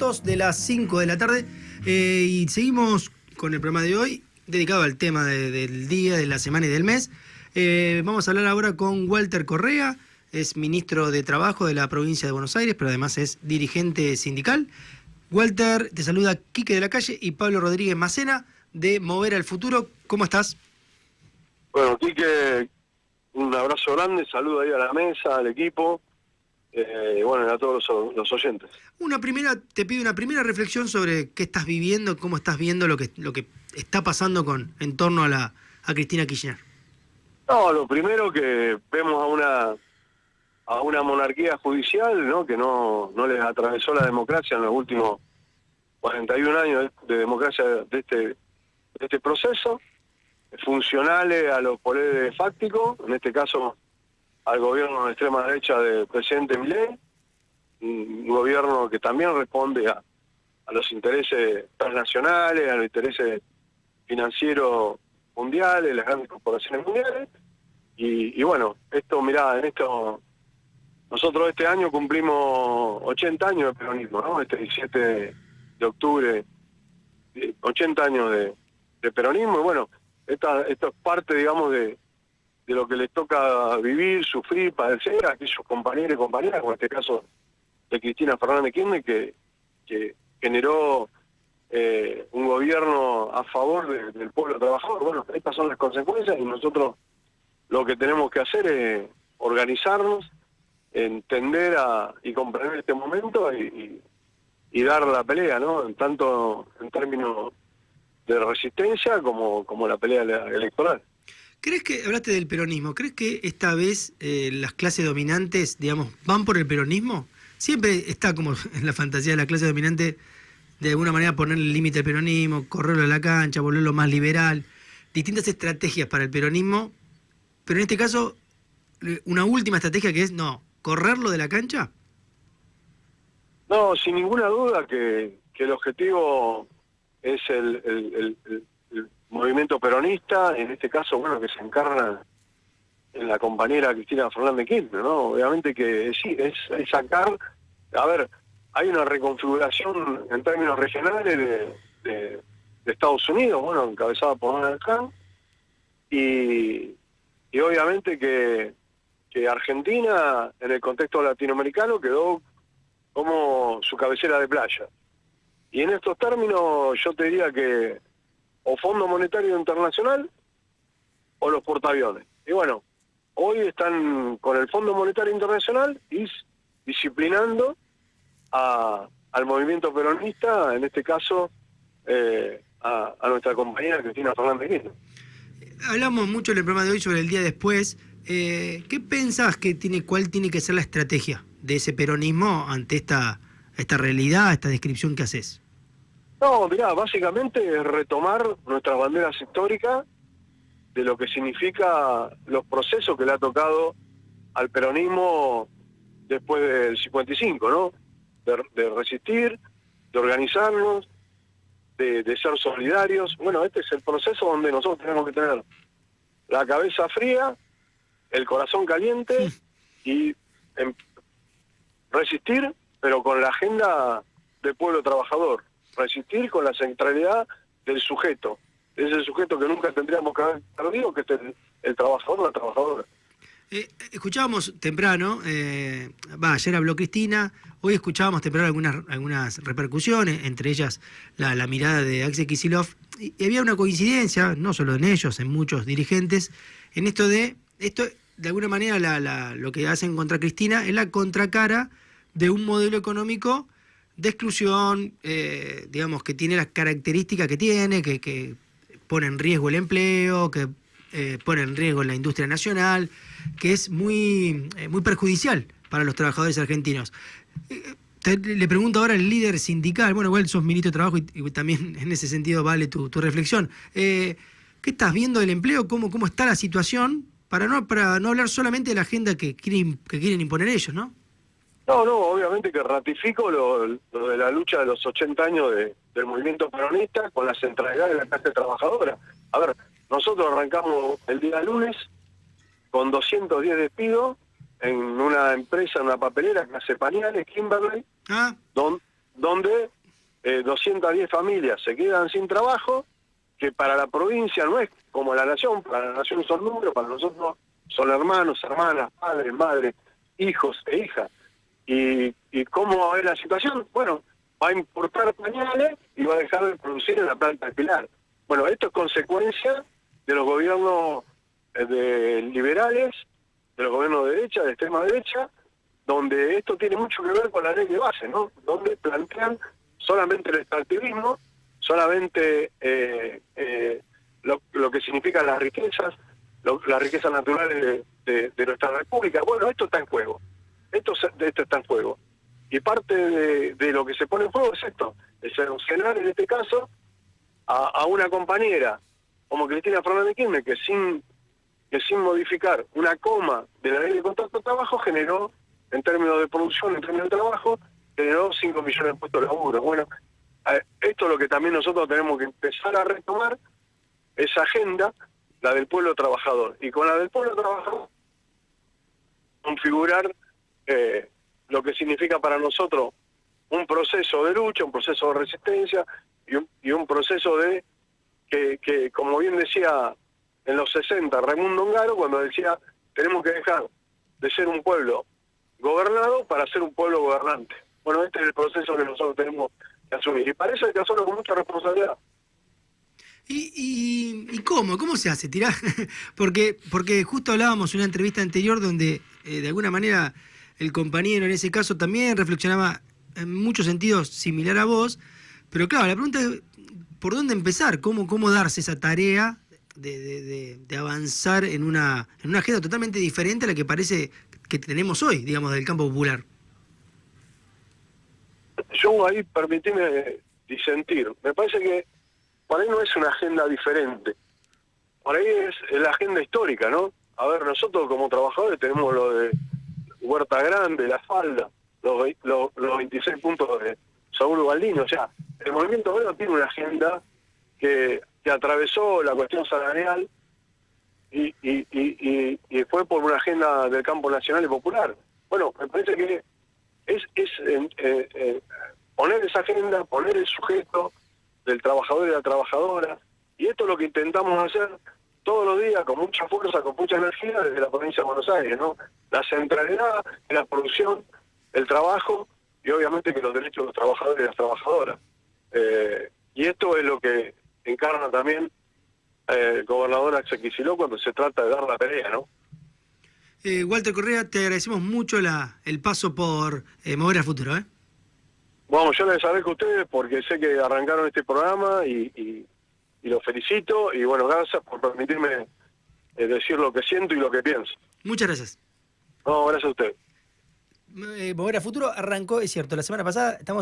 minutos de las 5 de la tarde y seguimos con el programa de hoy dedicado al tema del día, de la semana y del mes. Vamos a hablar ahora con Walter Correa, es ministro de Trabajo de la provincia de Buenos Aires, pero además es dirigente sindical. Walter, te saluda Quique de la Calle y Pablo Rodríguez Macena de Mover al Futuro. ¿Cómo estás? Bueno, Quique, un abrazo grande, saludo ahí a la mesa, al equipo, bueno, y a todos los oyentes. Te pido una primera reflexión sobre qué estás viviendo, cómo estás viendo lo que está pasando en torno a Cristina Kirchner. No, lo primero que vemos a una monarquía judicial, ¿no? Que no les atravesó la democracia en los últimos 41 años de democracia de este proceso, funcionales a los poderes fácticos, en este caso al gobierno de extrema derecha del presidente Milei, un gobierno que también responde a los intereses transnacionales, a los intereses financieros mundiales, las grandes corporaciones mundiales, y bueno, nosotros este año cumplimos 80 años de peronismo, ¿no? Este 17 de octubre, 80 años de peronismo, y bueno, esto es parte, digamos, de lo que les toca vivir, sufrir, padecer a aquellos compañeros y compañeras, como en este caso de Cristina Fernández de Kirchner, que generó un gobierno a favor del pueblo trabajador. Bueno, estas son las consecuencias y nosotros lo que tenemos que hacer es organizarnos, entender y comprender este momento y dar la pelea, ¿no? Tanto en términos de resistencia como la pelea electoral. ¿Crees que, hablaste del peronismo, crees que esta vez las clases dominantes, digamos, van por el peronismo? Siempre está como en la fantasía de la clase dominante, de alguna manera ponerle el límite al peronismo, correrlo a la cancha, volverlo más liberal, distintas estrategias para el peronismo, pero en este caso, una última estrategia que es, correrlo de la cancha. No, sin ninguna duda que el objetivo es el movimiento peronista, en este caso, bueno, que se encarna en la compañera Cristina Fernández de Kirchner, ¿no? Obviamente que sí, es sacar, a ver, hay una reconfiguración en términos regionales de Estados Unidos, bueno, encabezada por Donald Trump, y obviamente que Argentina, en el contexto latinoamericano, quedó como su cabecera de playa. Y en estos términos yo te diría que o Fondo Monetario Internacional o los portaaviones. Y bueno, hoy están con el Fondo Monetario Internacional y disciplinando al movimiento peronista, en este caso a nuestra compañera Cristina Fernández de Kirchner. Hablamos mucho en el programa de hoy sobre el día después. ¿Qué pensás cuál tiene que ser la estrategia de ese peronismo ante esta realidad, esta descripción que haces? No, mirá, básicamente es retomar nuestras banderas históricas de lo que significa los procesos que le ha tocado al peronismo después del 55, ¿no? De resistir, de organizarnos, de ser solidarios. Bueno, este es el proceso donde nosotros tenemos que tener la cabeza fría, el corazón caliente y resistir, pero con la agenda del pueblo trabajador. Resistir con la centralidad del sujeto. Es el sujeto que nunca tendríamos que haber perdido, que es el trabajador o la trabajadora. Escuchábamos temprano, ayer habló Cristina, hoy escuchábamos temprano algunas repercusiones, entre ellas la mirada de Axel Kicillof, y había una coincidencia, no solo en ellos, en muchos dirigentes, en esto de alguna manera lo que hacen contra Cristina es la contracara de un modelo económico de exclusión, digamos, que tiene las características que tiene, que pone en riesgo el empleo, que pone en riesgo la industria nacional, que es muy perjudicial para los trabajadores argentinos. Le pregunto ahora al líder sindical, bueno, igual sos ministro de Trabajo y también en ese sentido vale tu reflexión. ¿Qué estás viendo del empleo? ¿Cómo está la situación? Para no hablar solamente de la agenda que quieren imponer ellos, ¿no? No, obviamente que ratifico lo de la lucha de los 80 años del movimiento peronista con la centralidad de la clase trabajadora. A ver, nosotros arrancamos el día lunes con 210 despidos en una empresa, una papelera que hace pañales, Kimberly, donde 210 familias se quedan sin trabajo, que para la provincia no es como la nación, para la nación son números, para nosotros son hermanos, hermanas, padres, madres, hijos e hijas. ¿Y cómo es la situación? Bueno, va a importar pañales y va a dejar de producir en la planta de Pilar. Bueno, esto es consecuencia de los gobiernos de liberales, de los gobiernos de derecha, de extrema derecha, donde esto tiene mucho que ver con la ley de base, ¿no? Donde plantean solamente el extractivismo, solamente lo que significan las riquezas, las riquezas naturales de nuestra república. Bueno, esto está en juego. Esto está en juego. Y parte de lo que se pone en juego es esto, es sancionar en este caso a una compañera como Cristina Fernández de Kirchner, que sin modificar una coma de la ley de contrato de trabajo generó, en términos de producción, en términos de trabajo, generó 5 millones de puestos de laburo. Bueno, esto es lo que también nosotros tenemos que empezar a retomar, esa agenda, la del pueblo trabajador. Y con la del pueblo trabajador, configurar lo que significa para nosotros un proceso de lucha, un proceso de resistencia y un proceso de que, como bien decía en los 60 Raimundo Ongaro, cuando decía tenemos que dejar de ser un pueblo gobernado para ser un pueblo gobernante. Bueno, este es el proceso que nosotros tenemos que asumir. Y para eso hay que hacerlo con mucha responsabilidad. ¿Y cómo? ¿Cómo se hace? ¿Tirá? porque justo hablábamos en una entrevista anterior donde de alguna manera el compañero en ese caso también reflexionaba en muchos sentidos similar a vos, pero claro, la pregunta es ¿por dónde empezar? ¿Cómo darse esa tarea de avanzar en una agenda totalmente diferente a la que parece que tenemos hoy, digamos, del campo popular? Yo ahí, permitime disentir. Me parece que por ahí no es una agenda diferente. Por ahí es la agenda histórica, ¿no? A ver, nosotros como trabajadores tenemos lo de Huerta Grande, La Falda, los 26 puntos de Saúl Baldini. O sea, el movimiento obrero tiene una agenda que atravesó la cuestión salarial y fue por una agenda del campo nacional y popular. Bueno, me parece que es poner esa agenda, poner el sujeto del trabajador y la trabajadora, y esto es lo que intentamos hacer todos los días con mucha fuerza, con mucha energía desde la provincia de Buenos Aires, ¿no? La centralidad en la producción, el trabajo y obviamente que los derechos de los trabajadores y las trabajadoras. Y esto es lo que encarna también el gobernador Axel Kicillof cuando se trata de dar la pelea, ¿no? Walter Correa, te agradecemos mucho el paso por Mover al Futuro, ¿eh? Bueno, yo les agradezco a ustedes porque sé que arrancaron este programa y los felicito. Y bueno, gracias por permitirme decir lo que siento y lo que pienso. Muchas gracias. No, gracias a ustedes. Mover al Futuro arrancó, es cierto, la semana pasada estamos